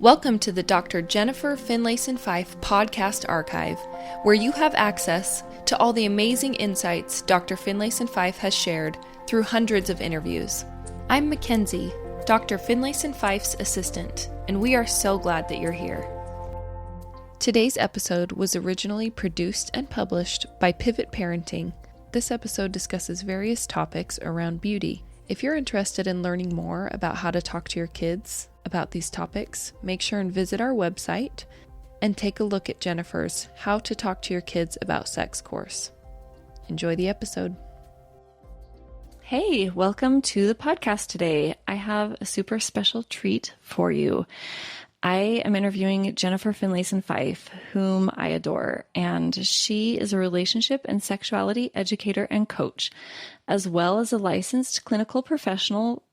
Welcome to the Dr. Jennifer Finlayson Fife podcast archive, where you have access to all the amazing insights Dr. Finlayson Fife has shared through hundreds of interviews. I'm Mackenzie, Dr. Finlayson Fife's assistant, and we are so glad that you're here. Today's episode was originally produced and published by Pivot Parenting. This episode discusses various topics around beauty. If you're interested in learning more about how to talk to your kids about these topics, make sure and visit our website and take a look at Jennifer's How to Talk to Your Kids About Sex course. Enjoy the episode. Hey, welcome to the podcast today. I have a super special treat for you. I am interviewing Jennifer Finlayson Fife, whom I adore, and she is a relationship and sexuality educator and coach, as well as a licensed clinical professional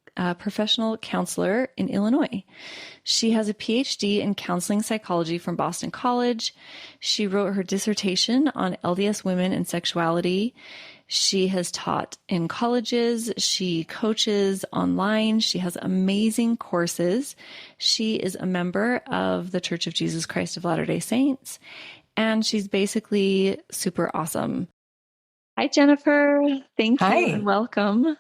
counselor in Illinois. She has a PhD in counseling psychology from Boston College. She wrote her dissertation on LDS women and sexuality. She has taught in colleges. She coaches online. She has amazing courses. She is a member of the Church of Jesus Christ of Latter-day Saints, and she's basically super awesome. Hi, Jennifer. Thank you and welcome.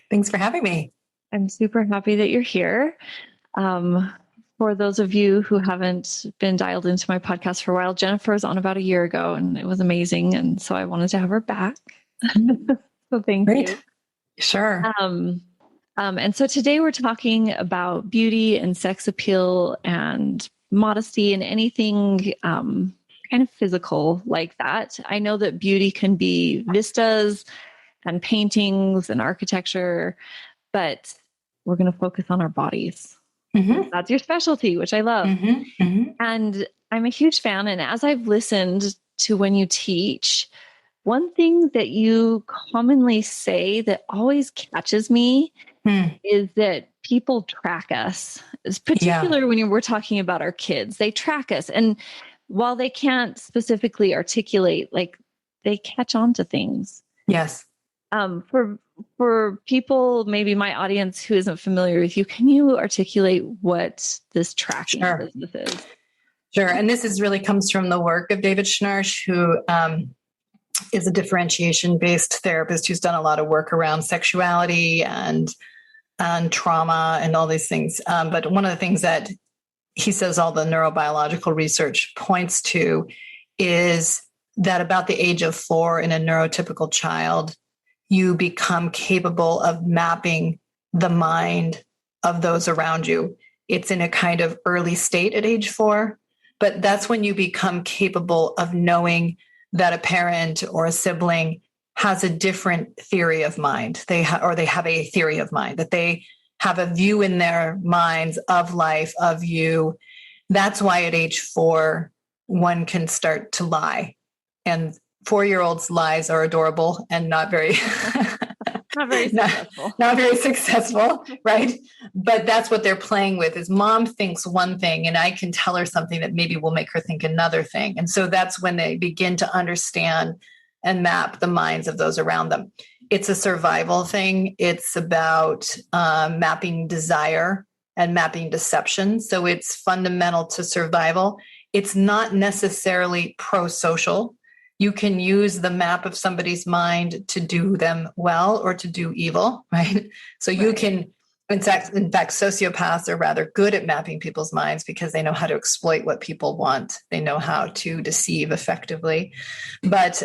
Thanks for having me. I'm super happy that you're here. For those of you who haven't been dialed into my podcast for a while, Jennifer was on about a year ago and it was amazing. And so I wanted to have her back. So thank you. Sure. And so today we're talking about beauty and sex appeal and modesty and anything kind of physical like that. I know that beauty can be vistas and paintings and architecture, but we're going to focus on our bodies. Mm-hmm. That's your specialty, which I love. Mm-hmm. Mm-hmm. And I'm a huge fan. And as I've listened to when you teach, one thing that you commonly say that always catches me is that people track us. It's particular when we're talking about our kids. They track us. And while they can't specifically articulate, like they catch on to things. Yes. For people, maybe my audience who isn't familiar with you, can you articulate what this tracking business is? Sure. And this really comes from the work of David Schnarch, who is a differentiation-based therapist who's done a lot of work around sexuality and trauma and all these things. But one of the things that he says all the neurobiological research points to is that about the age of 4 in a neurotypical child, you become capable of mapping the mind of those around you. It's in a kind of early state at age 4, but that's when you become capable of knowing that a parent or a sibling has a different theory of mind. They have a theory of mind, that they have a view in their minds of life, of you. That's why at age 4, one can start to lie. And 4-year-olds' lies are adorable and not very successful. Not very successful, right? But that's what they're playing with, is mom thinks one thing and I can tell her something that maybe will make her think another thing. And so that's when they begin to understand and map the minds of those around them. It's a survival thing. It's about mapping desire and mapping deception. So it's fundamental to survival. It's not necessarily pro-social. You can use the map of somebody's mind to do them well or to do evil, right? So you can, in fact, sociopaths are rather good at mapping people's minds because they know how to exploit what people want. They know how to deceive effectively. But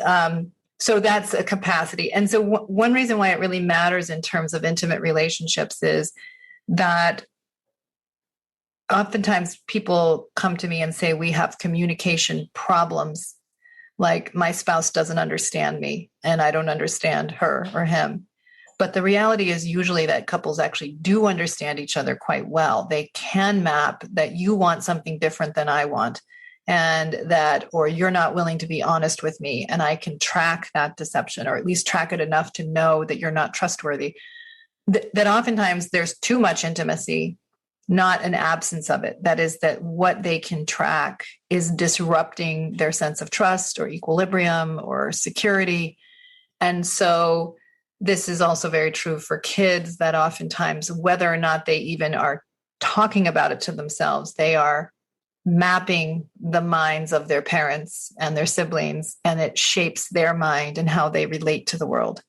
so that's a capacity. And so one reason why it really matters in terms of intimate relationships is that oftentimes people come to me and say, we have communication problems. Like my spouse doesn't understand me and I don't understand her or him. But the reality is usually that couples actually do understand each other quite well. They can map that you want something different than I want, and that, or you're not willing to be honest with me, and I can track that deception, or at least track it enough to know that you're not trustworthy. That oftentimes there's too much intimacy, not an absence of it. That is, that what they can track is disrupting their sense of trust or equilibrium or security. And so this is also very true for kids, that oftentimes, whether or not they even are talking about it to themselves. They are mapping the minds of their parents and their siblings, and it shapes their mind and how they relate to the world.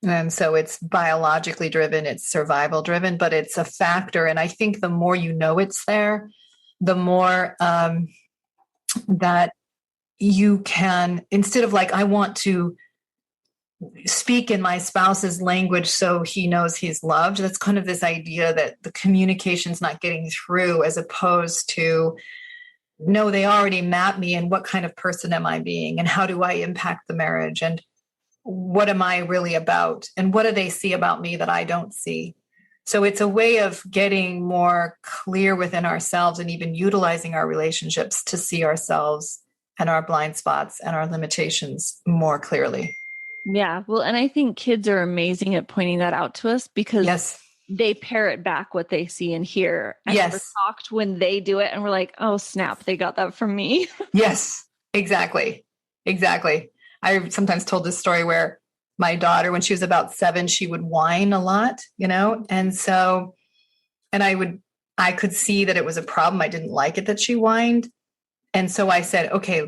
And so it's biologically driven, it's survival driven, but it's a factor. And I think the more you know it's there, the more that you can, instead of like, I want to speak in my spouse's language so he knows he's loved. That's kind of this idea that the communication's not getting through, as opposed to, no, they already map me, and what kind of person am I being, and how do I impact the marriage, and what am I really about, and what do they see about me that I don't see? So it's a way of getting more clear within ourselves and even utilizing our relationships to see ourselves and our blind spots and our limitations more clearly. Yeah. Well, and I think kids are amazing at pointing that out to us, because Yes. they parrot back what they see and hear. And Yes. we're shocked when they do it, and we're like, oh, snap, they got that from me. Yes, exactly. Exactly. I sometimes told this story where my daughter, when she was about 7, she would whine a lot, and so, and I could see that it was a problem. I didn't like it that she whined. And so I said, okay,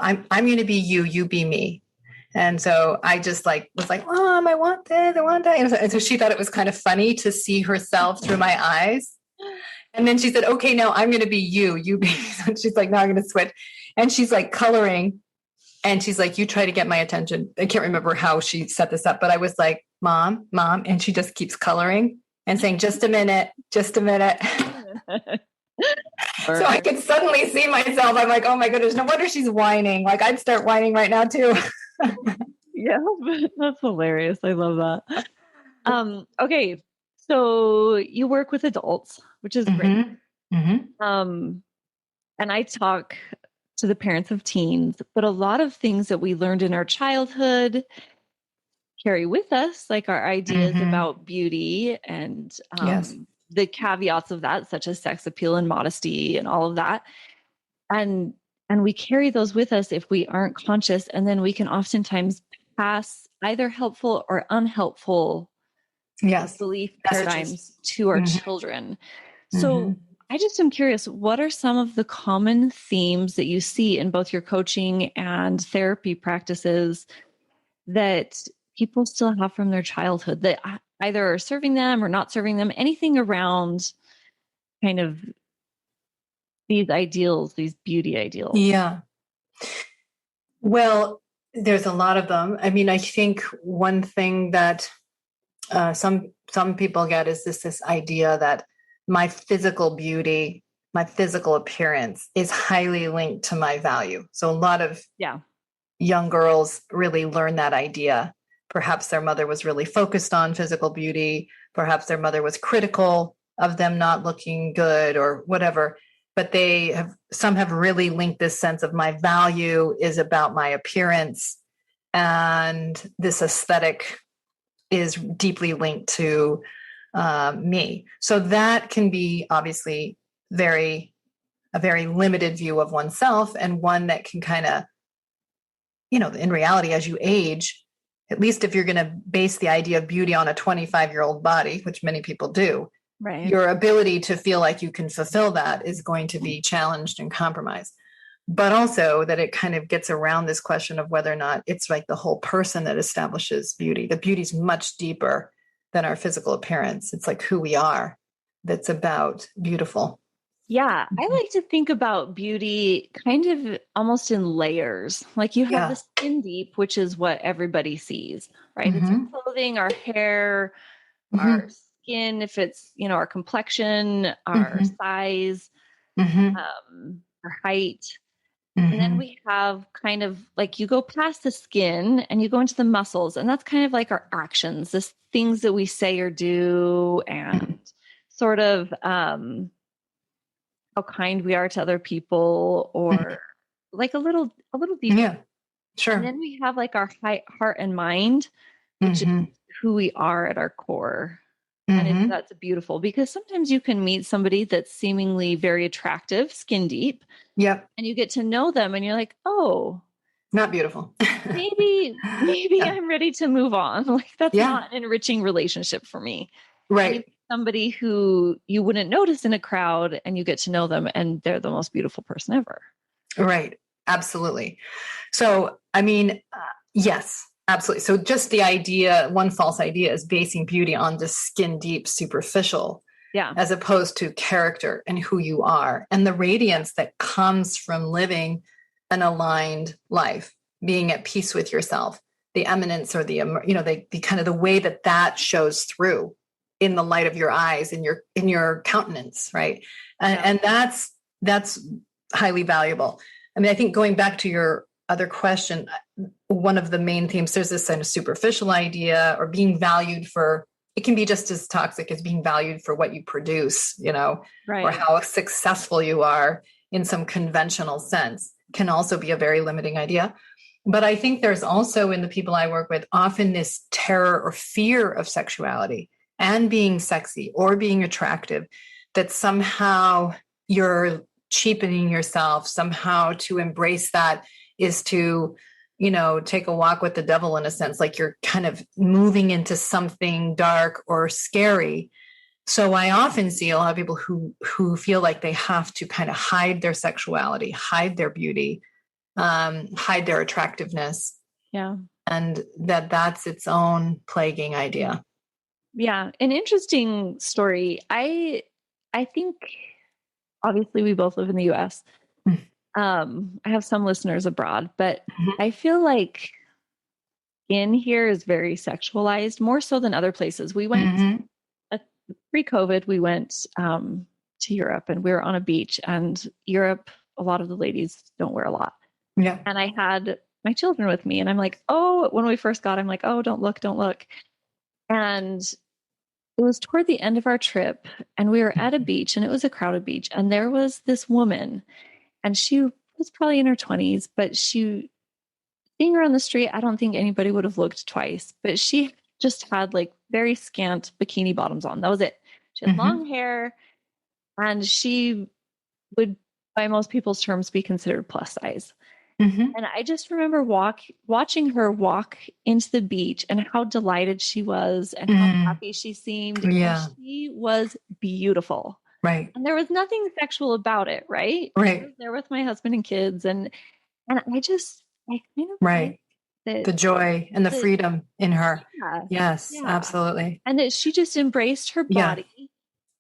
I'm going to be you, you be me. And so I just was like, Mom, I want this, I want that. And so she thought it was kind of funny to see herself through my eyes. And then she said, okay, now I'm going to be you, you be. So she's like, now I'm going to switch. And she's like coloring. And she's like, you try to get my attention. I can't remember how she set this up, but I was like, Mom. And she just keeps coloring and saying, just a minute, just a minute. So I could suddenly see myself. I'm like, oh my goodness, no wonder she's whining. Like, I'd start whining right now too. Yeah, that's hilarious. I love that. Okay. So you work with adults, which is great. And I talk to the parents of teens, but a lot of things that we learned in our childhood carry with us, like our ideas about beauty and Yes. the caveats of that, such as sex appeal and modesty and all of that. And we carry those with us if we aren't conscious. And then we can oftentimes pass either helpful or unhelpful belief paradigms to our children. So I just am curious, what are some of the common themes that you see in both your coaching and therapy practices that people still have from their childhood that either are serving them or not serving them? Anything around kind of these ideals, these beauty ideals? Yeah. Well, there's a lot of them. I mean, I think one thing that some people get is this idea that my physical beauty, my physical appearance is highly linked to my value. So a lot of young girls really learn that idea. Perhaps their mother was really focused on physical beauty. Perhaps their mother was critical of them not looking good or whatever. But some have really linked this sense of my value is about my appearance. And this aesthetic is deeply linked to me. So that can be obviously a very limited view of oneself, and one that can kind of, in reality, as you age, at least if you're going to base the idea of beauty on a 25-year-old body, which many people do, right, your ability to feel like you can fulfill that is going to be challenged and compromised. But also that it kind of gets around this question of whether or not it's like the whole person that establishes beauty. The beauty's much deeper than our physical appearance. It's like who we are that's about beautiful. Yeah. I like to think about beauty kind of almost in layers. Like you have the skin deep, which is what everybody sees, right? It's our clothing, our hair, our skin, if it's, our complexion, our size, our height. And then we have kind of like you go past the skin and you go into the muscles, and that's kind of like our actions, the things that we say or do, and sort of how kind we are to other people, or like a little deeper. Yeah, sure. And then we have like our heart and mind, which is who we are at our core. And that's beautiful, because sometimes you can meet somebody that's seemingly very attractive, skin deep. Yep. And you get to know them and you're like, oh, not beautiful. maybe I'm ready to move on. Like that's not an enriching relationship for me. Right. somebody who you wouldn't notice in a crowd, and you get to know them, and they're the most beautiful person ever. Right. Absolutely. So, I mean, yes, absolutely. So just the idea, one false idea is basing beauty on the skin deep, superficial, as opposed to character and who you are and the radiance that comes from living an aligned life, being at peace with yourself, the eminence or the kind of the way that shows through in the light of your eyes, in your countenance. Right. And that's highly valuable. I mean, I think going back to your other question, one of the main themes, there's this kind of superficial idea or being valued for, it can be just as toxic as being valued for what you produce, or how successful you are in some conventional sense can also be a very limiting idea. But I think there's also in the people I work with often this terror or fear of sexuality and being sexy or being attractive, that somehow you're cheapening yourself. Somehow to embrace that is to, take a walk with the devil in a sense, like you're kind of moving into something dark or scary. So I often see a lot of people who feel like they have to kind of hide their sexuality, hide their beauty, hide their attractiveness. Yeah. And that's its own plaguing idea. Yeah. An interesting story. I think obviously we both live in the US. I have some listeners abroad, but I feel like skin here is very sexualized, more so than other places. We went pre-COVID, we went to Europe, and we were on a beach, and Europe, a lot of the ladies don't wear a lot. Yeah. And I had my children with me, and I'm like, when we first got, I'm like, don't look. And it was toward the end of our trip, and we were at a beach, and it was a crowded beach, and there was this woman, and she was probably in her 20s, but seeing her on the street, I don't think anybody would have looked twice, but she just had like very scant bikini bottoms on. That was it. She had long hair, and she would, by most people's terms, be considered plus size. And I just remember watching her walk into the beach and how delighted she was and how happy she seemed. Yeah. And she was beautiful. Right. And there was nothing sexual about it, right? Right. I was there with my husband and kids, and I kind of right. The joy and the freedom in her. Yeah, yes, absolutely. And that she just embraced her body.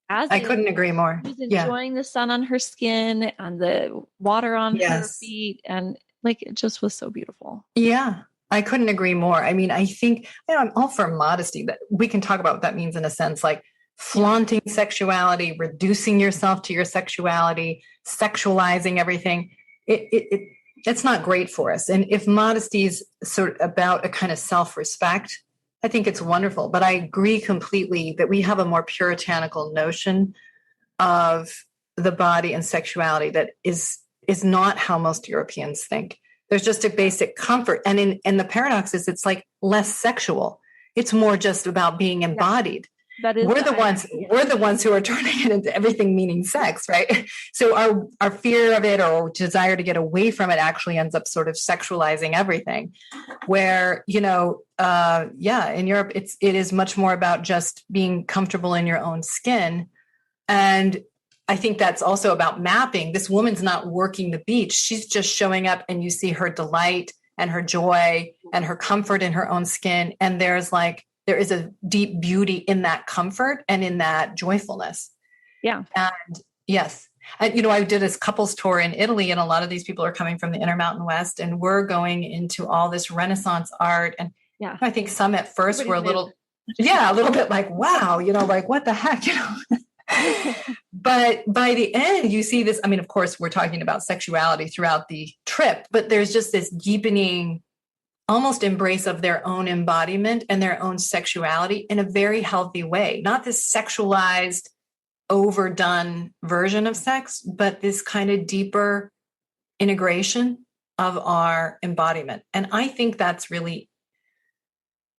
I couldn't agree more. She was enjoying the sun on her skin and the water on her feet, and like it just was so beautiful. Yeah. I couldn't agree more. I mean, I think I'm all for modesty, but we can talk about what that means in a sense, like flaunting sexuality, reducing yourself to your sexuality, sexualizing everything. It's not great for us. And if modesty is sort of about a kind of self-respect, I think it's wonderful. But I agree completely that we have a more puritanical notion of the body and sexuality that is not how most Europeans think. There's just a basic comfort. And the paradox is it's like less sexual. It's more just about being embodied. That is we're the ones who are turning it into everything meaning sex, right? So our fear of it or desire to get away from it actually ends up sort of sexualizing everything. Where, in Europe, it is much more about just being comfortable in your own skin. And I think that's also about mapping. This woman's not working the beach. She's just showing up, and you see her delight and her joy and her comfort in her own skin. And there is a deep beauty in that comfort and in that joyfulness. Yeah. And yes. And, I did this couples tour in Italy, and a lot of these people are coming from the Intermountain West, and we're going into all this Renaissance art. And I think some at first were a little bit like, wow, like what the heck, But by the end, you see this. I mean, of course, we're talking about sexuality throughout the trip, but there's just this deepening, almost embrace of their own embodiment and their own sexuality in a very healthy way. Not this sexualized, overdone version of sex, but this kind of deeper integration of our embodiment. And I think that's really,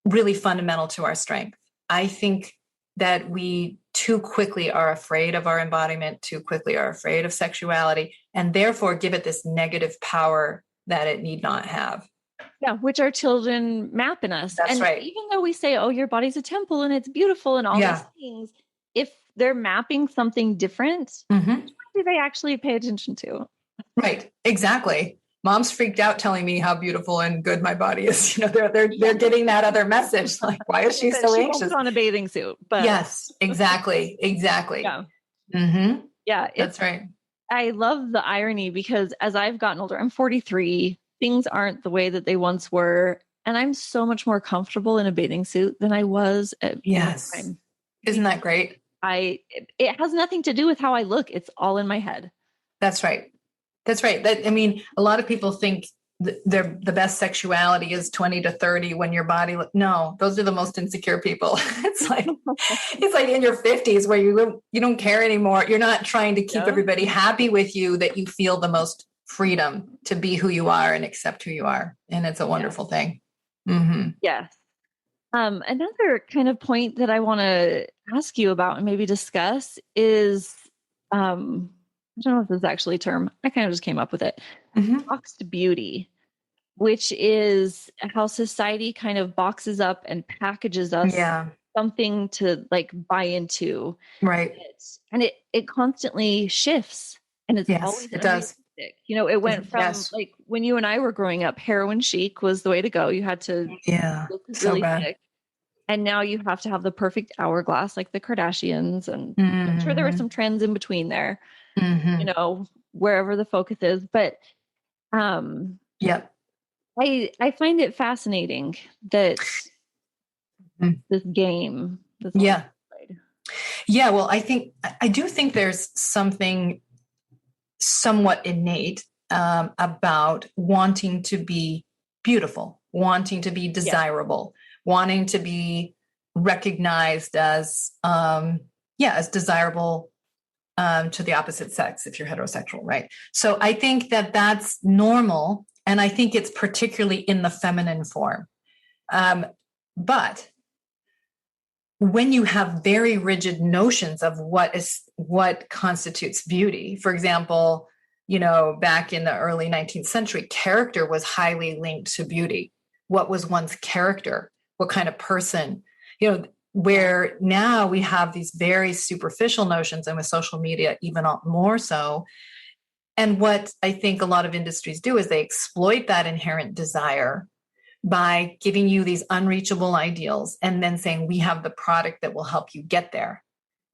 really fundamental to our strength. I think that we too quickly are afraid of our embodiment, too quickly are afraid of sexuality, and therefore give it this negative power that it need not have. Yeah, which our children map in us. That's right. Even though we say, your body's a temple and it's beautiful and all these things, if they're mapping something different, which one do they actually pay attention to? Right. Exactly. Mom's freaked out telling me how beautiful and good my body is. They're getting that other message. Like, why is she so anxious? On a bathing suit, but yes, exactly. Yeah. Yeah. That's right. I love the irony because as I've gotten older, I'm 43, things aren't the way that they once were. And I'm so much more comfortable in a bathing suit than I was at yes. time. Isn't that great? It has nothing to do with how I look. It's all in my head. That's right. That's right. A lot of people think the best sexuality is 20 to 30 when your body. No, those are the most insecure people. It's like in your 50s where you don't care anymore. You're not trying to keep everybody happy with you, that you feel the most freedom to be who you are and accept who you are. And it's a wonderful thing. Yes. Another kind of point that I want to ask you about and maybe discuss is, I don't know if this is actually a term. I kind of just came up with it. Boxed beauty, which is how society kind of boxes up and packages us something to like buy into. Right. And it constantly shifts. And it's always it does. It went from like when you and I were growing up, heroin chic was the way to go. You had to look really thick. And now you have to have the perfect hourglass, like the Kardashians. And I'm sure there were some trends in between there, wherever the focus is. But I find it fascinating that this game. Well, I do think there's something somewhat innate about wanting to be beautiful, wanting to be desirable, wanting to be recognized as desirable to the opposite sex if you're heterosexual, right? So I think that that's normal, and I think it's particularly in the feminine form. But when you have very rigid notions of what constitutes beauty, for example, back in the early 19th century, character was highly linked to beauty. What was one's character? What kind of person? Where now we have these very superficial notions, and with social media, even more so. And what I think a lot of industries do is they exploit that inherent desire by giving you these unreachable ideals and then saying, we have the product that will help you get there.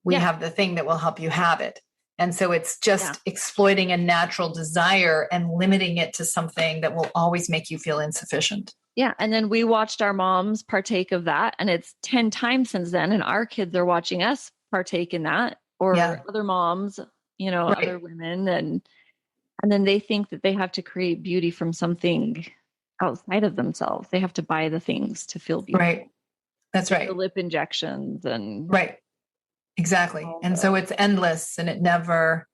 We have the thing that will help you have it. And so it's just exploiting a natural desire and limiting it to something that will always make you feel insufficient. Yeah. And then we watched our moms partake of that. And it's 10 times since then. And our kids are watching us partake in that, or other moms, other women. And then they think that they have to create beauty from something outside of themselves. They have to buy the things to feel beautiful. Right. That's right. The lip injections and. Right. Exactly. And so it's endless, and it never.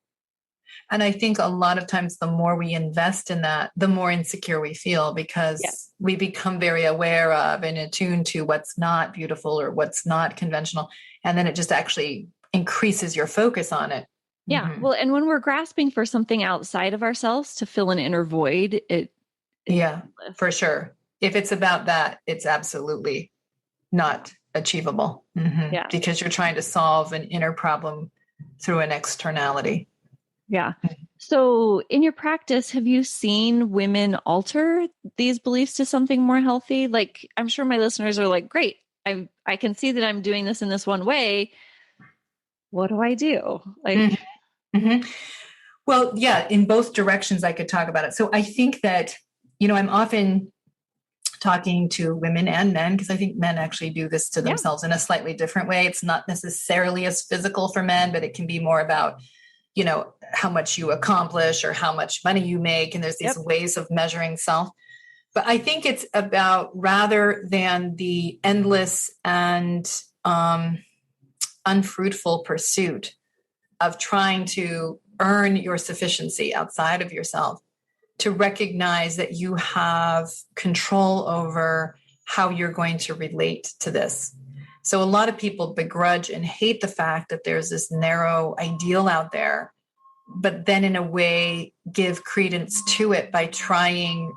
And I think a lot of times the more we invest in that, the more insecure we feel, because we become very aware of and attuned to what's not beautiful or what's not conventional. And then it just actually increases your focus on it. Yeah. Well, and when we're grasping for something outside of ourselves to fill an inner void, for sure. If it's about that, it's absolutely not achievable. Because you're trying to solve an inner problem through an externality. Yeah. So in your practice, have you seen women alter these beliefs to something more healthy? Like, I'm sure my listeners are like, great, I can see that I'm doing this in this one way. What do I do? Like, Well, in both directions I could talk about it. So I think that, I'm often talking to women and men, because I think men actually do this to themselves in a slightly different way. It's not necessarily as physical for men, but it can be more about, how much you accomplish or how much money you make. And there's these ways of measuring self. But I think it's about, rather than the endless and unfruitful pursuit of trying to earn your sufficiency outside of yourself, to recognize that you have control over how you're going to relate to this. So a lot of people begrudge and hate the fact that there's this narrow ideal out there, but then in a way give credence to it by trying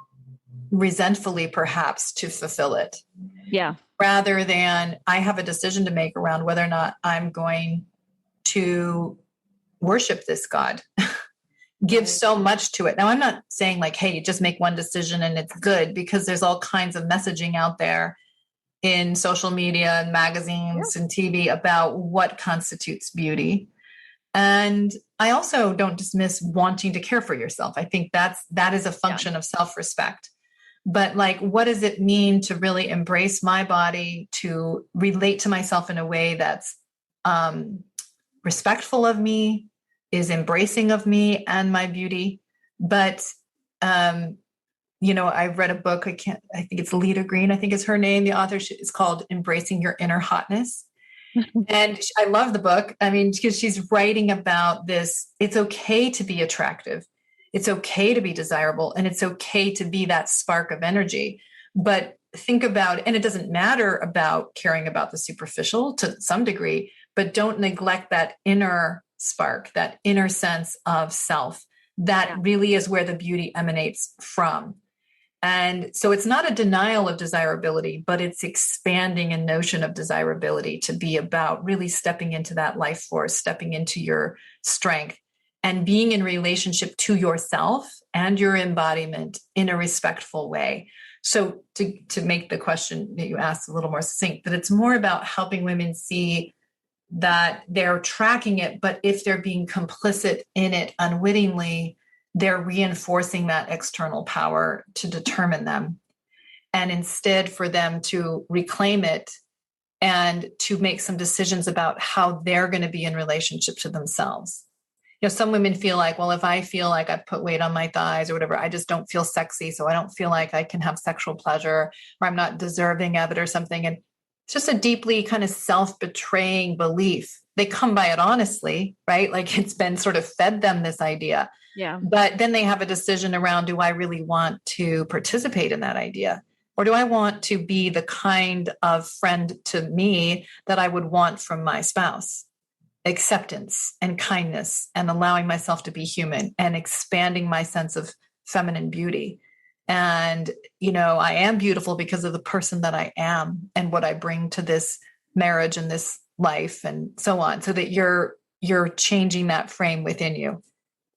resentfully perhaps to fulfill it. Yeah. Rather than, I have a decision to make around whether or not I'm going to worship this God, give so much to it. Now, I'm not saying like, hey, you just make one decision and it's good, because there's all kinds of messaging out there in social media and magazines and TV about what constitutes beauty. And I also don't dismiss wanting to care for yourself. I think that is a function of self-respect. But like, what does it mean to really embrace my body, to relate to myself in a way that's respectful of me, is embracing of me and my beauty? But, I read a book, I think it's Lita Green, I think is her name. The author is called Embracing Your Inner Hotness. And I love the book. I mean, because she's writing about this. It's okay to be attractive. It's okay to be desirable. And it's okay to be that spark of energy. But think about, and it doesn't matter about caring about the superficial to some degree, but don't neglect that inner spark, that inner sense of self. That really is where the beauty emanates from. And so it's not a denial of desirability, but it's expanding a notion of desirability to be about really stepping into that life force, stepping into your strength, and being in relationship to yourself and your embodiment in a respectful way. So to make the question that you asked a little more succinct, that it's more about helping women see that they're tracking it, but if they're being complicit in it unwittingly, they're reinforcing that external power to determine them. And instead for them to reclaim it and to make some decisions about how they're going to be in relationship to themselves. Some women feel like, well, if I feel like I've put weight on my thighs or whatever, I just don't feel sexy. So I don't feel like I can have sexual pleasure, or I'm not deserving of it or something. And it's just a deeply kind of self-betraying belief. They come by it honestly, right? Like it's been sort of fed them this idea. Yeah. But then they have a decision around, do I really want to participate in that idea? Or do I want to be the kind of friend to me that I would want from my spouse? Acceptance and kindness and allowing myself to be human and expanding my sense of feminine beauty. And, I am beautiful because of the person that I am and what I bring to this marriage and this life and so on, so that you're changing that frame within you.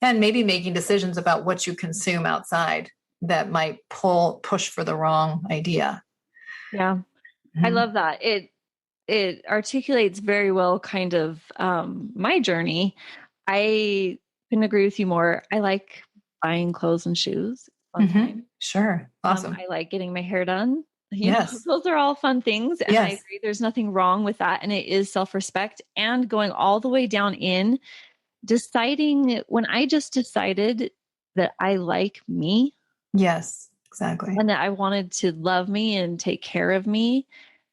And maybe making decisions about what you consume outside that might push for the wrong idea. Yeah. Mm-hmm. I love that. It articulates very well kind of my journey. I couldn't agree with you more. I like buying clothes and shoes. Mm-hmm. Sure. Awesome. I like getting my hair done. Those are all fun things. And I agree, there's nothing wrong with that. And it is self-respect, and going all the way down in deciding, when I just decided that I like me. Yes, exactly. And that I wanted to love me and take care of me.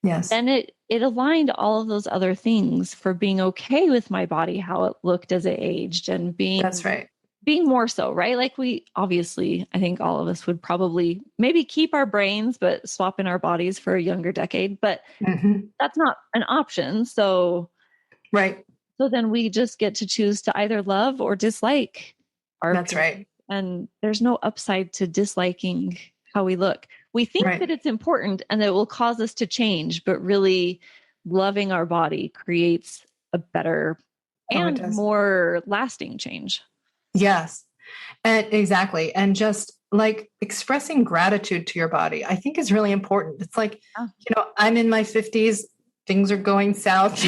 Yes. Then it aligned all of those other things for being okay with my body, how it looked as it aged, and that's right. Being more so, right? Like we obviously, I think all of us would probably maybe keep our brains, but swap in our bodies for a younger decade, but that's not an option. So, right. So then we just get to choose to either love or dislike our That's appearance. right. And there's no upside to disliking how we look. We think that it's important and that it will cause us to change, but really loving our body creates a better and more lasting change. Yes, and exactly. And just like expressing gratitude to your body, I think is really important. It's like, I'm in my 50s. Things are going south,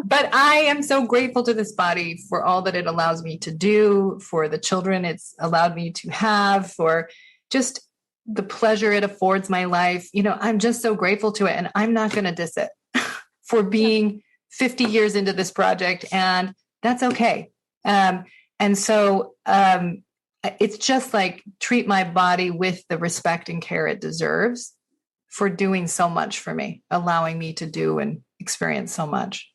but I am so grateful to this body for all that it allows me to do, for the children it's allowed me to have, for just the pleasure it affords my life. I'm just so grateful to it, and I'm not going to diss it for being 50 years into this project, and that's okay. And so it's just like treat my body with the respect and care it deserves for doing so much for me, allowing me to do and experience so much.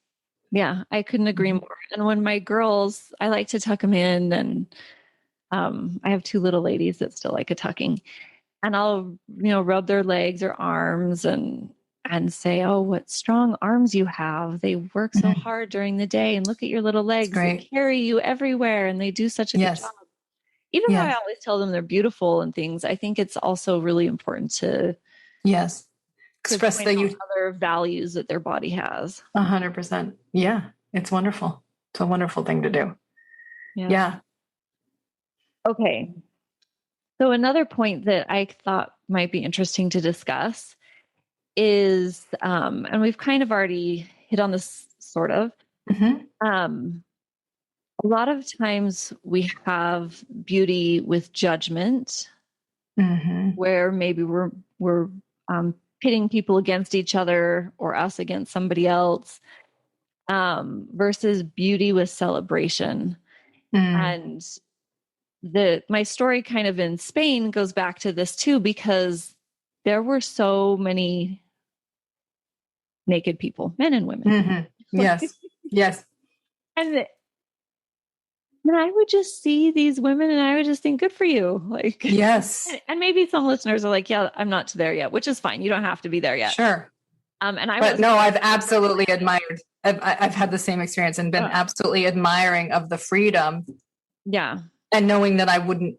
Yeah, I couldn't agree more. And when my girls, I like to tuck them in, and I have two little ladies that still like a tucking, and I'll, rub their legs or arms and say, oh, what strong arms you have. They work so hard during the day, and look at your little legs. They carry you everywhere, and they do such a good job. Even though I always tell them they're beautiful and things, I think it's also really important to express that you other values that their body has. 100%. Yeah. It's wonderful. It's a wonderful thing to do. Yeah. Yeah. Okay. So another point that I thought might be interesting to discuss is, and we've kind of already hit on this sort of, um, a lot of times we have beauty with judgment, where maybe we're pitting people against each other or us against somebody else, versus beauty with celebration. And my story kind of in Spain goes back to this too, because there were so many naked people, men and women. Yes. Yes. And I would just see these women and I would just think, good for you. Like, yes. And maybe some listeners are like, yeah, I'm not there yet, which is fine. You don't have to be there yet. Sure. But no, I've absolutely admired. I've had the same experience and been absolutely admiring of the freedom. Yeah. And knowing that I wouldn't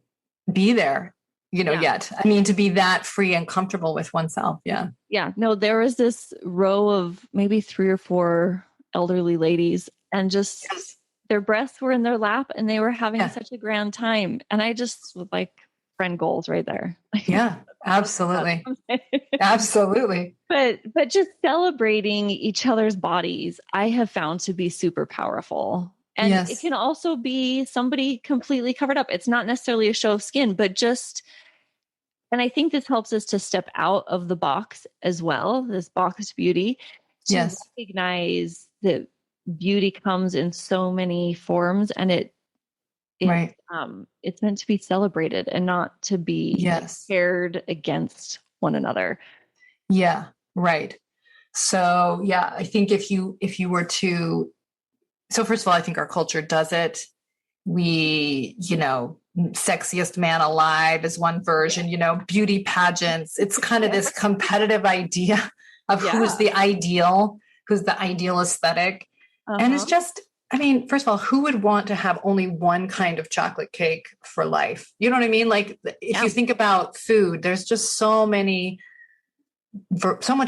be there, yet. I mean, to be that free and comfortable with oneself. Yeah. Yeah. No, there was this row of maybe 3 or 4 elderly ladies, and just their breasts were in their lap and they were having such a grand time. And I just was like, friend goals right there. Yeah, absolutely. Absolutely. But just celebrating each other's bodies, I have found to be super powerful. And it can also be somebody completely covered up. It's not necessarily a show of skin, but just, and I think this helps us to step out of the box as well, this boxed beauty, to recognize that beauty comes in so many forms, and it's meant to be celebrated and not to be paired against one another. Yeah. Right. So, I think if you were to, so first of all, I think our culture does it. We, sexiest man alive is one version, beauty pageants. It's kind of this competitive idea of who's the ideal aesthetic. And it's just, I mean, first of all, who would want to have only one kind of chocolate cake for life? You know what I mean? Like if you think about food, there's just so much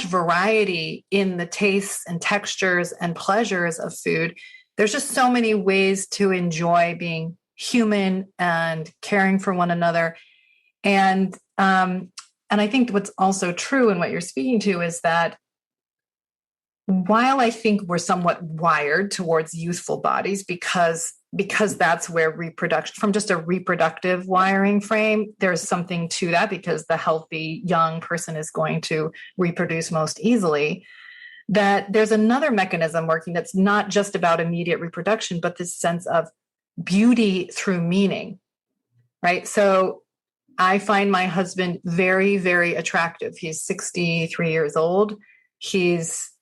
variety in the tastes and textures and pleasures of food. There's just so many ways to enjoy being human and caring for one another. And I think what's also true in what you're speaking to is that while I think we're somewhat wired towards youthful bodies because that's where reproduction, from just a reproductive wiring frame, there's something to that, because the healthy young person is going to reproduce most easily, that there's another mechanism working that's not just about immediate reproduction, but this sense of beauty through meaning, right? So I find my husband very, very attractive. He's 63 years old. He's,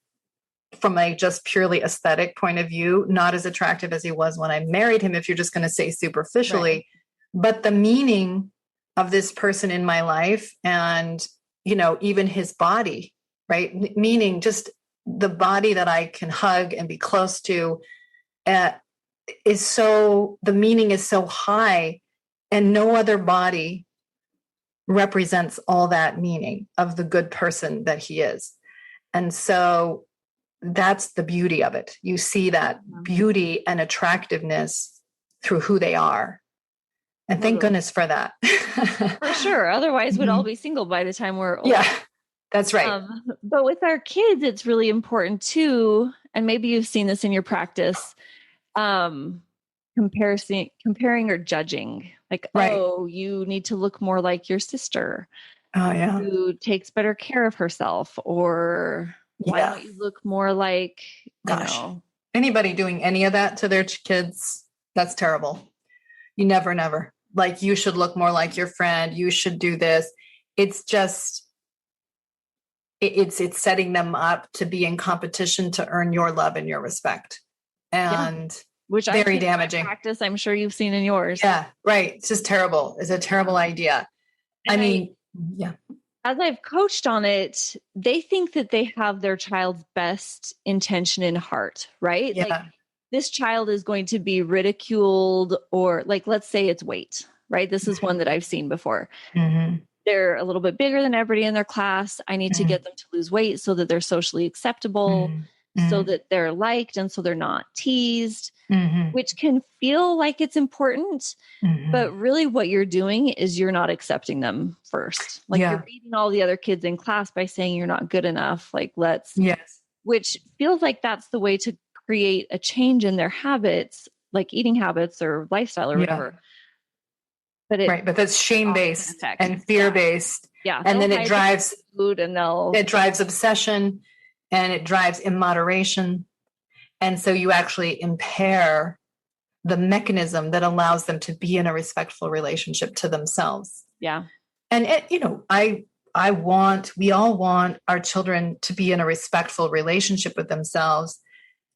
from a just purely aesthetic point of view, not as attractive as he was when I married him, if you're just going to say superficially. Right. But the meaning of this person in my life and, even his body, right? Meaning just the body that I can hug and be close to the meaning is so high, and no other body represents all that meaning of the good person that he is. And so that's the beauty of it. You see that beauty and attractiveness through who they are. And thank goodness for that. For sure. Otherwise, we'd all be single by the time we're old. Yeah, that's right. But with our kids, it's really important too. And maybe you've seen this in your practice, comparing or judging. Like, oh, you need to look more like your sister. Oh, yeah. Who takes better care of herself, or why don't you look more like, anybody doing any of that to their kids? That's terrible. You never. Like, you should look more like your friend. You should do this. It's just, it's setting them up to be in competition to earn your love and your respect. And which very damaging. Practice, I'm sure you've seen in yours. Yeah, right. It's just terrible. It's a terrible idea. As I've coached on it, they think that they have their child's best intention in heart, right? Yeah. Like, this child is going to be ridiculed, or like, let's say it's weight, right? This is one that I've seen before. Mm-hmm. They're a little bit bigger than everybody in their class. I need to get them to lose weight so that they're socially acceptable. so that they're liked and so they're not teased, Mm-hmm. which can feel like it's important. Mm-hmm. But really what you're doing is you're not accepting them first. Like you're beating all the other kids in class by saying you're not good enough. Like Yes. which feels like that's the way to create a change in their habits, like eating habits or lifestyle or whatever. But but that's shame-based and fear-based. Yeah. And then it drives food and it drives obsession and it drives immoderation. And so you actually impair the mechanism that allows them to be in a respectful relationship to themselves. Yeah. And we all want our children to be in a respectful relationship with themselves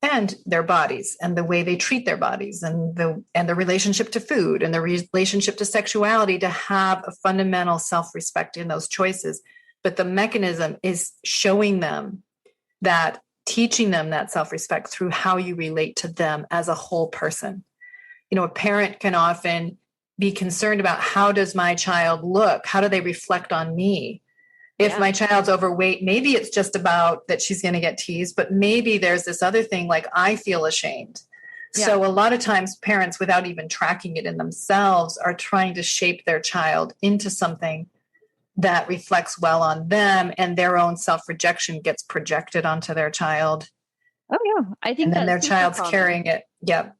and their bodies and the way they treat their bodies and the relationship to food and the relationship to sexuality, to have a fundamental self-respect in those choices. But the mechanism is showing them that, teaching them that self-respect through how you relate to them as a whole person. A parent can often be concerned about, how does my child look? How do they reflect on me? If my child's overweight, maybe it's just about that she's going to get teased, but maybe there's this other thing, like I feel ashamed. Yeah. So a lot of times parents, without even tracking it in themselves, are trying to shape their child into something that reflects well on them, and their own self-rejection gets projected onto their child. Oh yeah. I think and then their child's carrying it. Yep.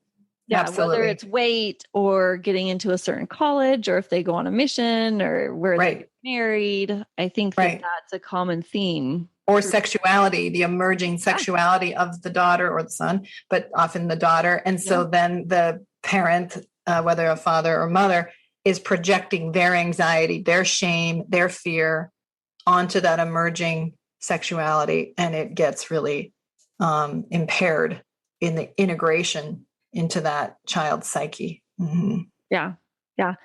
Yeah, absolutely. Whether it's weight or getting into a certain college, or if they go on a mission, or where they get married, I think that's a common theme. Or sexuality, the emerging sexuality of the daughter or the son, but often the daughter. And so then the parent, whether a father or mother, is projecting their anxiety, their shame, their fear onto that emerging sexuality. And it gets really impaired in the integration into that child's psyche. Mm-hmm. Yeah. Yeah.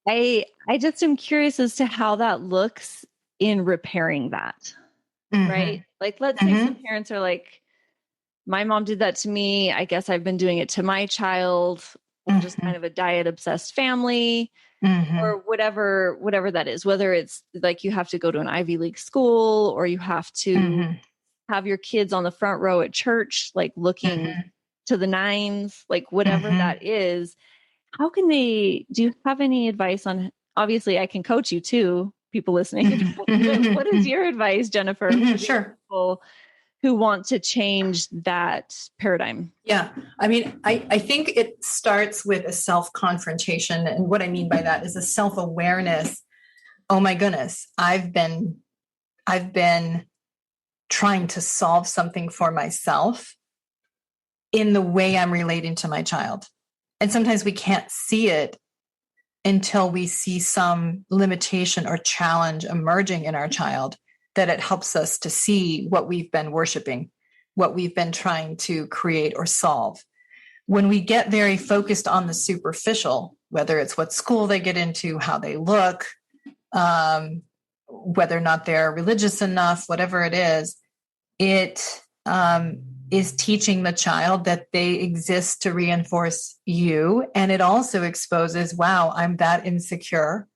I just am curious as to how that looks in repairing that. Mm-hmm. Right. Like, let's say some parents are like, my mom did that to me. I guess I've been doing it to my child. We're just kind of a diet obsessed family, or whatever that is, whether it's like you have to go to an Ivy League school, or you have to have your kids on the front row at church, like looking to the nines, like whatever that is. How can do you have any advice on, obviously I can coach you too, people listening. What is your advice, Jennifer? Sure. People who want to change that paradigm? Yeah. I mean, I think it starts with a self-confrontation. And what I mean by that is a self-awareness. Oh my goodness, I've been trying to solve something for myself in the way I'm relating to my child. And sometimes we can't see it until we see some limitation or challenge emerging in our child, that it helps us to see what we've been worshiping, what we've been trying to create or solve. When we get very focused on the superficial, whether it's what school they get into, how they look, whether or not they're religious enough, whatever it is teaching the child that they exist to reinforce you. And it also exposes, wow, I'm that insecure.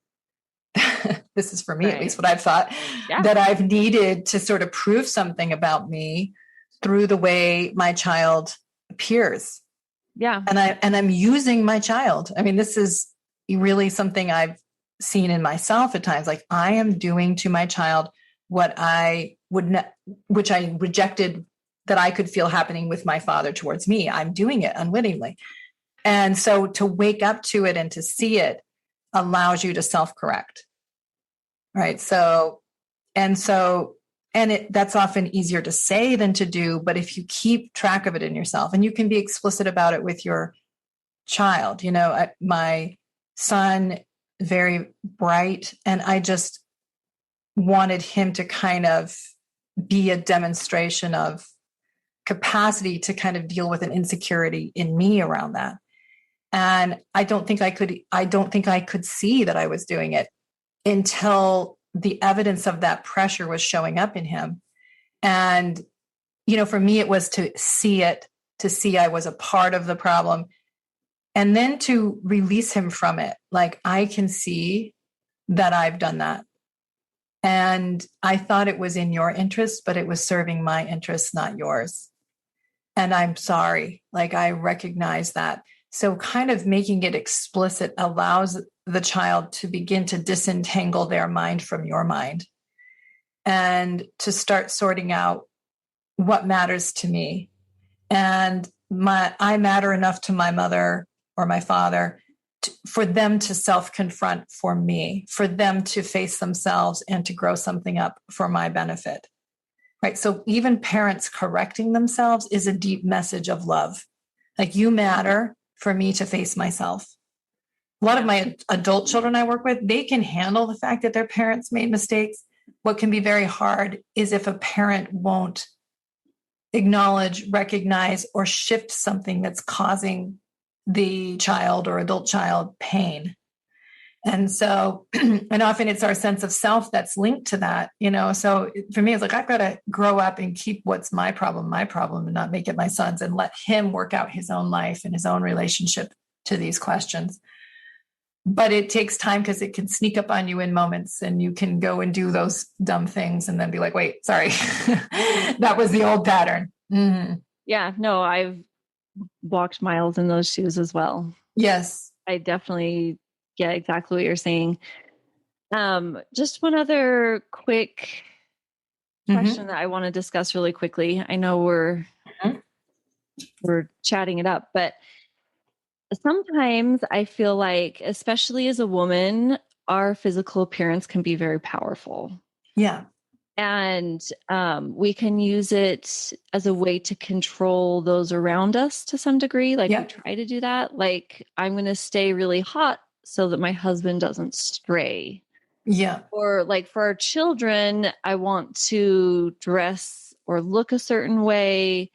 This is for me, at least what I've thought, that I've needed to sort of prove something about me through the way my child appears. Yeah. And I'm using my child. I mean, this is really something I've seen in myself at times. Like, I am doing to my child what which I rejected that I could feel happening with my father towards me. I'm doing it unwittingly. And so to wake up to it and to see it allows you to self-correct. Right. That's often easier to say than to do. But if you keep track of it in yourself, and you can be explicit about it with your child, my son, very bright, and I just wanted him to kind of be a demonstration of capacity to kind of deal with an insecurity in me around that. And I don't think I could see that I was doing it until the evidence of that pressure was showing up in him. And, for me, it was to see I was a part of the problem, and then to release him from it. Like, I can see that I've done that. And I thought it was in your interest, but it was serving my interests, not yours. and I'm sorry. Like, I recognize that. So kind of making it explicit allows the child to begin to disentangle their mind from your mind and to start sorting out what matters to me. And I matter enough to my mother or my father for them to self-confront for me, for them to face themselves and to grow something up for my benefit. Right. So even parents correcting themselves is a deep message of love. Like, you matter for me to face myself. A lot of my adult children I work with, they can handle the fact that their parents made mistakes. What can be very hard is if a parent won't acknowledge, recognize, or shift something that's causing the child or adult child pain. And so, and often it's our sense of self that's linked to that, So for me, it's like, I've got to grow up and keep what's my problem, and not make it my son's, and let him work out his own life and his own relationship to these questions. But it takes time because it can sneak up on you in moments, and you can go and do those dumb things and then be like, wait, sorry, that was the old pattern. Mm-hmm. Yeah, no, I've walked miles in those shoes as well. Yes. I definitely get exactly what you're saying. Just one other quick question that I want to discuss really quickly. I know we're chatting it up, but sometimes I feel like, especially as a woman, our physical appearance can be very powerful. Yeah. And we can use it as a way to control those around us to some degree. Like, we try to do that. Like, I'm going to stay really hot so that my husband doesn't stray. Yeah. Or like, for our children, I want to dress or look a certain way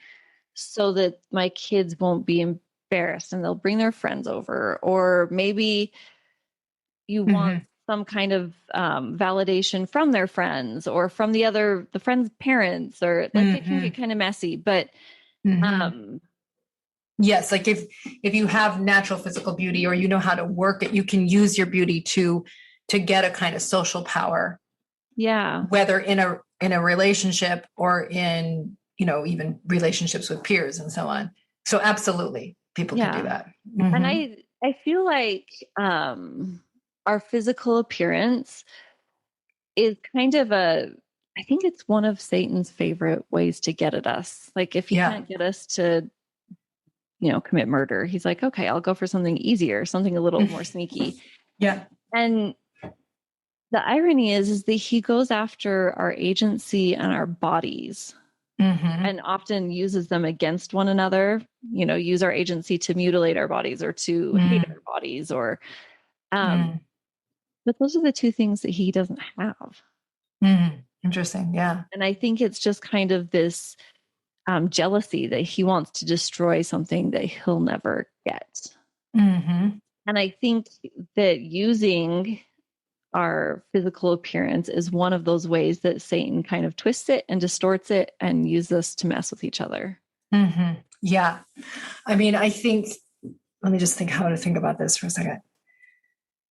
so that my kids won't be embarrassed and they'll bring their friends over. Or maybe you want some kind of validation from their friends or from the friend's parents, or like it can get kind of messy, but yes, like if you have natural physical beauty, or you know how to work it, you can use your beauty to get a kind of social power. Yeah. Whether in a relationship or in, even relationships with peers and so on. So absolutely, people can do that. And I feel like our physical appearance is kind of I think it's one of Satan's favorite ways to get at us. Like, if he can't get us to, commit murder, he's like, okay, I'll go for something easier, something a little more sneaky. Yeah. And the irony is that he goes after our agency and our bodies and often uses them against one another, use our agency to mutilate our bodies or to hate our bodies, or, but those are the two things that he doesn't have. Interesting. Yeah. And I think it's just kind of this jealousy that he wants to destroy something that he'll never get. And I think that using our physical appearance is one of those ways that Satan kind of twists it and distorts it and uses us to mess with each other. Yeah. I mean, I think, let me just think how to think about this for a second.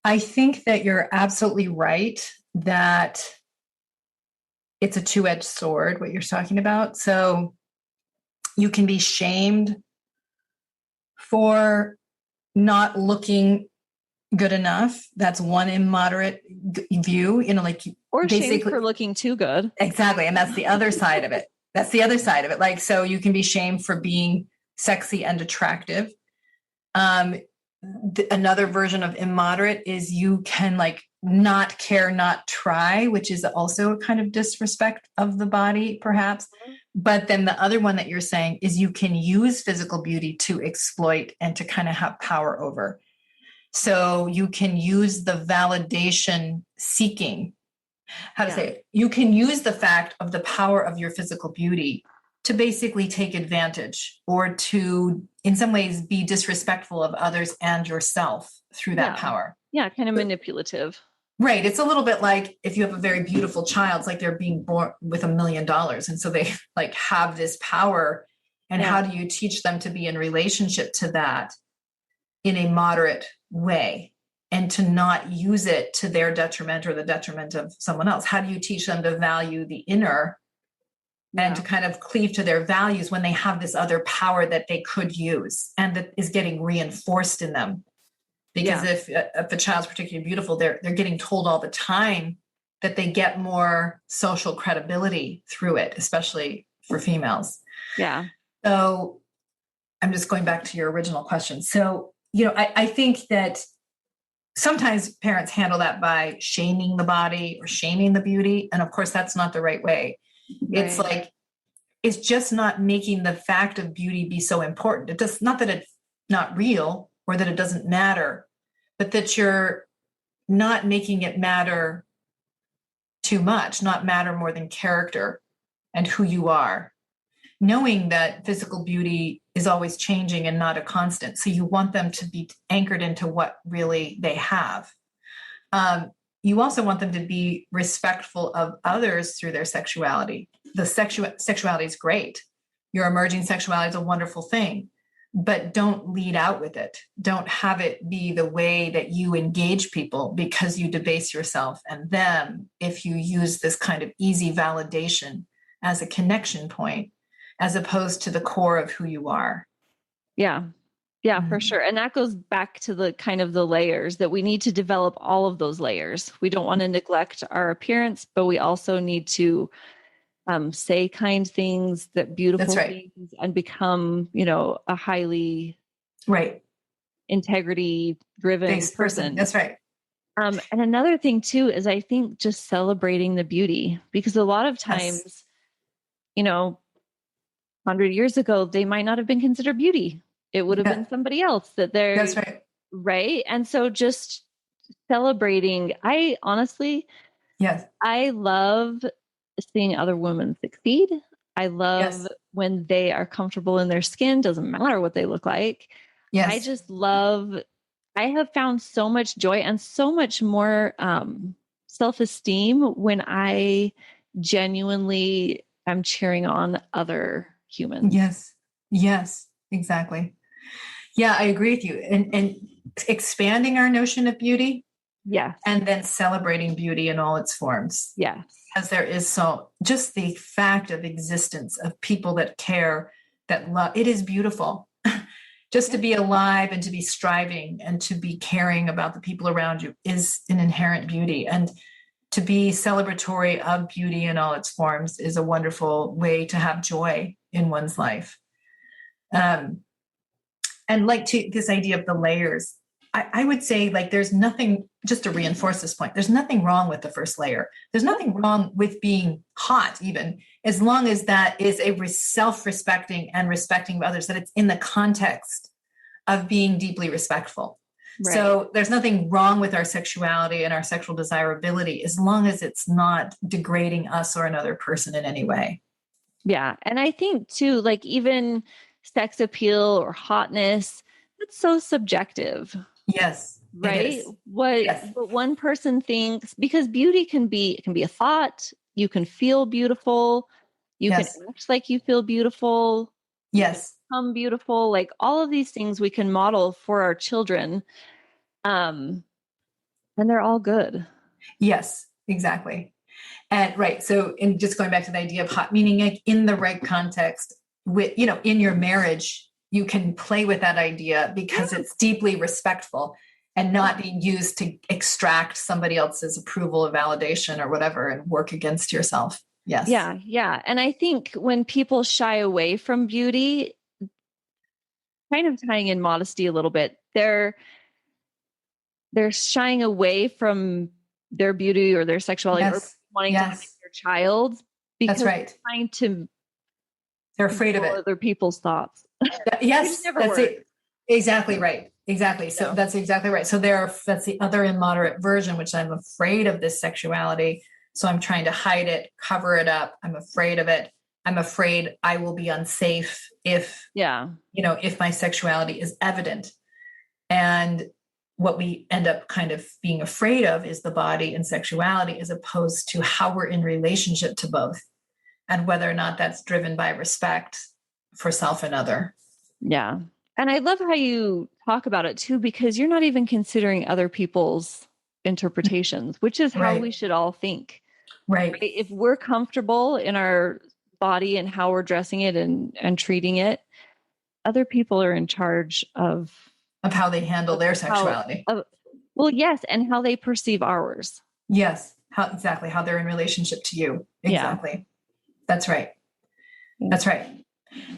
I think that you're absolutely right that it's a two-edged sword, what you're talking about. So you can be shamed for not looking good enough. That's one immoderate view, like, or shamed for looking too good. Exactly. And that's the other side of it. Like, so you can be shamed for being sexy and attractive. Another version of immoderate is you can like not care, not try, which is also a kind of disrespect of the body, perhaps. But then the other one that you're saying is you can use physical beauty to exploit and to kind of have power over. So you can use the validation seeking, you can use the fact of the power of your physical beauty to basically take advantage, or to, in some ways, be disrespectful of others and yourself through that power. Yeah, kind of manipulative. Right. It's a little bit like if you have a very beautiful child, it's like they're being born with $1 million. And so they like have this power. And how do you teach them to be in relationship to that in a moderate way, and to not use it to their detriment or the detriment of someone else? How do you teach them to value the inner and Yeah. to kind of cleave to their values when they have this other power that they could use and that is getting reinforced in them. Because Yeah. if a child's particularly beautiful, they're getting told all the time that they get more social credibility through it, especially for females. Yeah. So I'm just going back to your original question. So, I think that sometimes parents handle that by shaming the body or shaming the beauty. And of course, that's not the right way. It's Right. like, it's just not making the fact of beauty be so important. It does not that it's not real or that it doesn't matter, but that you're not making it matter too much, not matter more than character and who you are. Knowing that physical beauty is always changing and not a constant. So you want them to be anchored into what really they have. You also want them to be respectful of others through their sexuality. The sexuality is great. Your emerging sexuality is a wonderful thing, but don't lead out with it. Don't have it be the way that you engage people because you debase yourself and them if you use this kind of easy validation as a connection point, as opposed to the core of who you are. Yeah. Yeah, for sure. And that goes back to the kind of the layers that we need to develop all of those layers. We don't want to neglect our appearance, but we also need to say kind things, that beautiful things, and become, a highly integrity driven person. That's right. And another thing too is I think just celebrating the beauty, because a lot of times, 100 years ago, they might not have been considered beauty. It would have been somebody else that they're that's right. Right. And so just celebrating, I honestly, I love seeing other women succeed. I love when they are comfortable in their skin, doesn't matter what they look like. I just love, I have found so much joy and so much more self-esteem when I genuinely am cheering on other humans. Yes, exactly. Yeah, I agree with you. And expanding our notion of beauty. Yeah. And then celebrating beauty in all its forms. Yeah. Because there is just the fact of existence of people that care, that love, it is beautiful. Just to be alive and to be striving and to be caring about the people around you is an inherent beauty. And to be celebratory of beauty in all its forms is a wonderful way to have joy in one's life. And to this idea of the layers, I would say there's nothing, just to reinforce this point, there's nothing wrong with the first layer. There's nothing wrong with being hot, even as long as that is a self-respecting and respecting of others, that it's in the context of being deeply respectful. Right. So there's nothing wrong with our sexuality and our sexual desirability as long as it's not degrading us or another person in any way. Yeah. And I think too, even sex appeal or hotness, it's so subjective. Yes. Right. What one person thinks, because beauty can be a thought. You can feel beautiful. You can act like you feel beautiful. Yes. Become beautiful. All of these things we can model for our children. And they're all good. Yes, exactly. And right. So in just going back to the idea of hot, meaning in the right context with, in your marriage, you can play with that idea because it's deeply respectful and not being used to extract somebody else's approval or validation or whatever and work against yourself. Yes. Yeah. Yeah. And I think when people shy away from beauty, kind of tying in modesty a little bit, they're shying away from their beauty or their sexuality or wanting to have their child because they're trying to, they're afraid of it. Other people's thoughts. Yes, that's it. Exactly right. Exactly. So that's exactly right. So that's the other immoderate version, which I'm afraid of this sexuality. So I'm trying to hide it, cover it up. I'm afraid of it. I'm afraid I will be unsafe if my sexuality is evident. And what we end up kind of being afraid of is the body and sexuality, as opposed to how we're in relationship to both and whether or not that's driven by respect for self and other. Yeah. And I love how you talk about it too, because you're not even considering other people's interpretations, which is how we should all think. Right. If we're comfortable in our body and how we're dressing it and treating it. Other people are in charge of how they handle their sexuality. Well, yes. And how they perceive ours. Yes. How they're in relationship to you. Exactly. Yeah. That's right. That's right.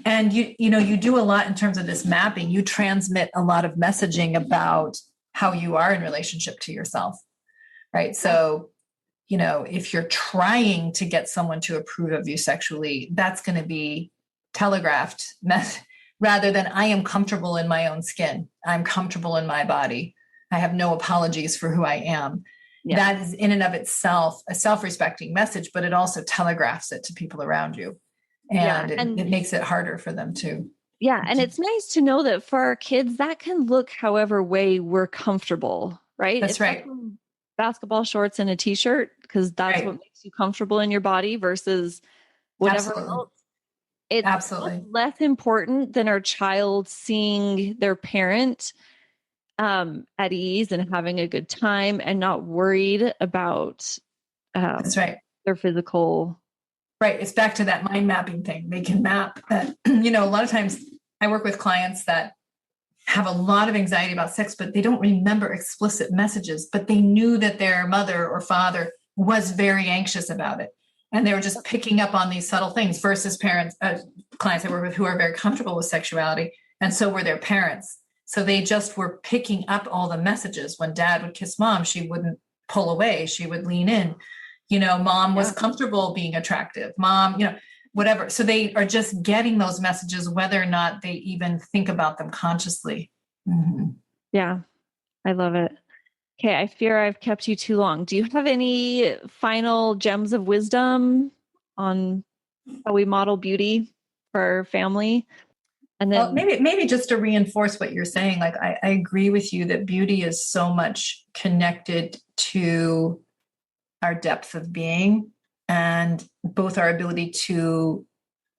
And you do a lot in terms of this mapping. You transmit a lot of messaging about how you are in relationship to yourself. Right. So, if you're trying to get someone to approve of you sexually, that's going to be telegraphed rather than I am comfortable in my own skin. I'm comfortable in my body. I have no apologies for who I am. Yeah. That is in and of itself a self-respecting message, but it also telegraphs it to people around you. And, it makes it harder for them to. Yeah. And it's nice to know that for our kids, that can look however way we're comfortable, right? That's right. Basketball shorts and a t-shirt, because that's what makes you comfortable in your body versus whatever else. It's absolutely less important than our child seeing their parent at ease and having a good time and not worried about that's right. their physical. Right. It's back to that mind mapping thing. They can map that. A lot of times I work with clients that have a lot of anxiety about sex, but they don't remember explicit messages, but they knew that their mother or father was very anxious about it. And they were just picking up on these subtle things versus clients I work with who are very comfortable with sexuality. And so were their parents. So they just were picking up all the messages. When dad would kiss mom, she wouldn't pull away. She would lean in. Mom was comfortable being attractive. Mom, whatever. So they are just getting those messages, whether or not they even think about them consciously. Mm-hmm. Yeah, I love it. Okay, I fear I've kept you too long. Do you have any final gems of wisdom on how we model beauty for our family? And then maybe just to reinforce what you're saying, like I agree with you that beauty is so much connected to our depth of being and both our ability to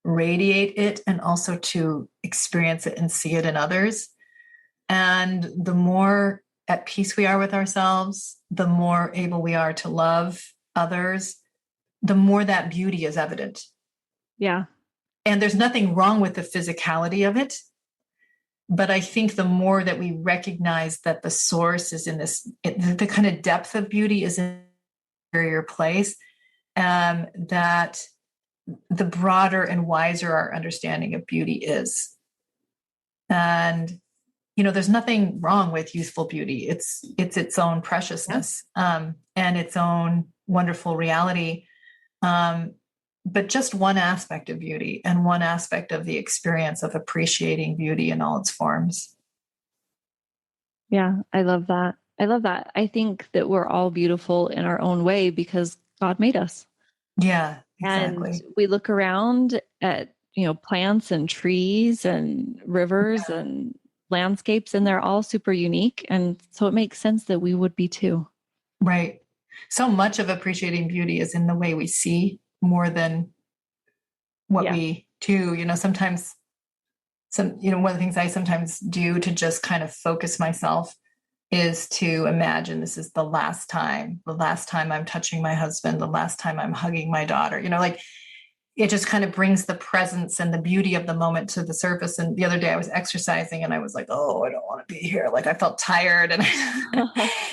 radiate it and also to experience it and see it in others. And the more at peace we are with ourselves, the more able we are to love others, the more that beauty is evident. Yeah. And there's nothing wrong with the physicality of it. But I think the more that we recognize that the source is in the kind of depth of beauty is in an inferior place, that the broader and wiser our understanding of beauty is. And, there's nothing wrong with youthful beauty. It's its own preciousness, and its own wonderful reality. But just one aspect of beauty and one aspect of the experience of appreciating beauty in all its forms. Yeah, I love that. I think that we're all beautiful in our own way because God made us. Yeah, exactly. And we look around at, plants and trees and rivers and landscapes, and they're all super unique. And so it makes sense that we would be too. Right. So much of appreciating beauty is in the way we see more than what we do. Sometimes one of the things I sometimes do to just kind of focus myself is to imagine this is the last time I'm touching my husband, the last time I'm hugging my daughter, it just kind of brings the presence and the beauty of the moment to the surface. And the other day I was exercising and I was like, oh, I don't want to be here. Like I felt tired. And,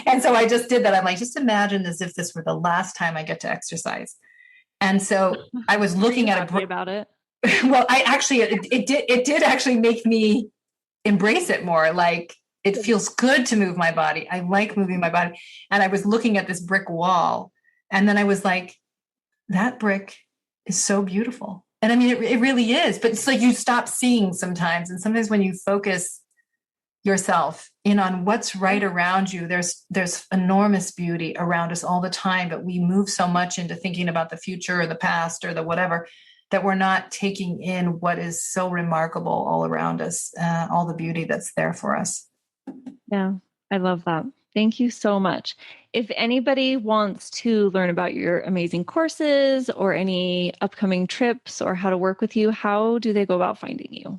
and so I just did that. I'm like, just imagine as if this were the last time I get to exercise. And so I was looking at about it. Well, it did actually make me embrace it more. Like it feels good to move my body. I like moving my body. And I was looking at this brick wall and then I was like, that brick is so beautiful. And I mean, it really is, but it's like you stop seeing sometimes. And sometimes when you focus yourself in on what's right around you, there's enormous beauty around us all the time, but we move so much into thinking about the future or the past or the whatever, that we're not taking in what is so remarkable all around us, all the beauty that's there for us. Yeah, I love that. Thank you so much. If anybody wants to learn about your amazing courses or any upcoming trips or how to work with you, how do they go about finding you?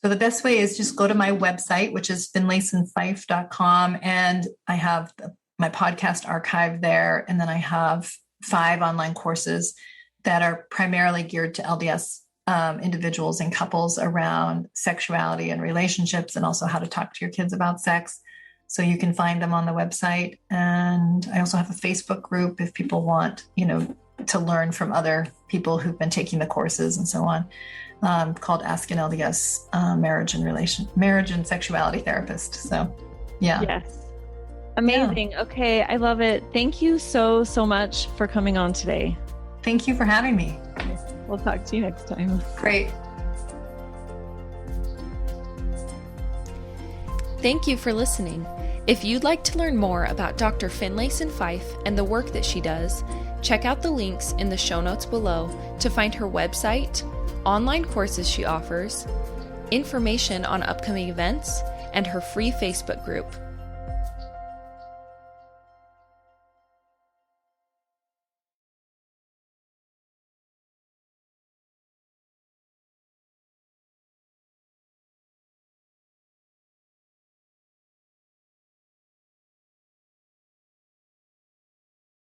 So the best way is just go to my website, which is finlaysonfife.com. And I have my podcast archive there. And then I have 5 online courses that are primarily geared to LDS individuals and couples around sexuality and relationships, and also how to talk to your kids about sex. So you can find them on the website. And I also have a Facebook group if people want, to learn from other people who've been taking the courses and so on, called Ask an LDS Marriage and Sexuality Therapist. So, yeah. Yes. Amazing. Yeah. Okay. I love it. Thank you so much for coming on today. Thank you for having me. We'll talk to you next time. Great. Thank you for listening. If you'd like to learn more about Dr. Finlayson Fife and the work that she does, check out the links in the show notes below to find her website, online courses she offers, information on upcoming events, and her free Facebook group.